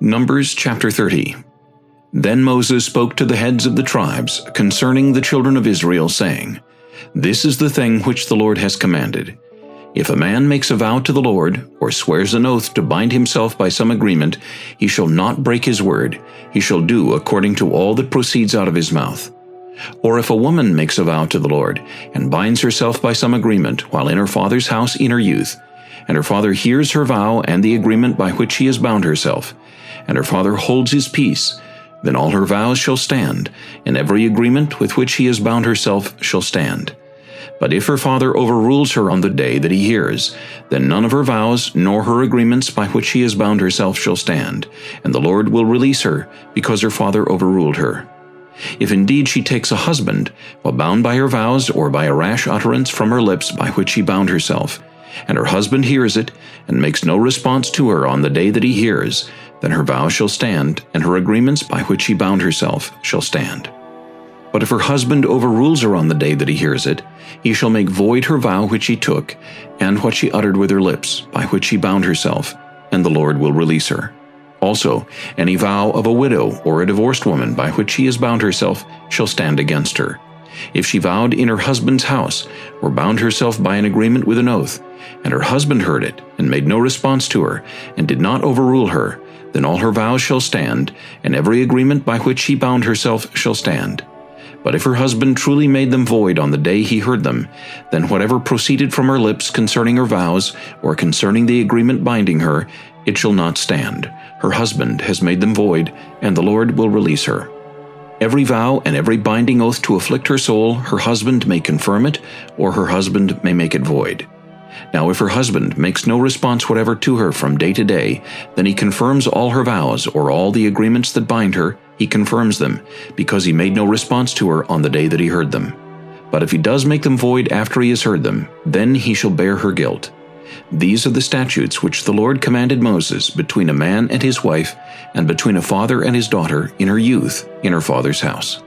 Numbers chapter 30. Then Moses spoke to the heads of the tribes concerning the children of Israel, saying, This is the thing which the Lord has commanded. If a man makes a vow to the Lord, or swears an oath to bind himself by some agreement, he shall not break his word. He shall do according to all that proceeds out of his mouth. Or if a woman makes a vow to the Lord, and binds herself by some agreement while in her father's house in her youth, and her father hears her vow and the agreement by which she has bound herself, and her father holds his peace, then all her vows shall stand, and every agreement with which she has bound herself shall stand. But if her father overrules her on the day that he hears, then none of her vows nor her agreements by which she has bound herself shall stand, and the Lord will release her, because her father overruled her. If indeed she takes a husband, while bound by her vows or by a rash utterance from her lips by which she bound herself, and her husband hears it, and makes no response to her on the day that he hears, then her vow shall stand, and her agreements by which she bound herself shall stand. But if her husband overrules her on the day that he hears it, he shall make void her vow which he took, and what she uttered with her lips, by which she bound herself, and the Lord will release her. Also, any vow of a widow or a divorced woman by which she has bound herself shall stand against her. If she vowed in her husband's house, or bound herself by an agreement with an oath, and her husband heard it, and made no response to her, and did not overrule her, then all her vows shall stand, and every agreement by which she bound herself shall stand. But if her husband truly made them void on the day he heard them, then whatever proceeded from her lips concerning her vows, or concerning the agreement binding her, it shall not stand. Her husband has made them void, and the Lord will release her. Every vow and every binding oath to afflict her soul, her husband may confirm it, or her husband may make it void. Now if her husband makes no response whatever to her from day to day, then he confirms all her vows, or all the agreements that bind her, he confirms them, because he made no response to her on the day that he heard them. But if he does make them void after he has heard them, then he shall bear her guilt. These are the statutes which the Lord commanded Moses between a man and his wife, and between a father and his daughter in her youth in her father's house.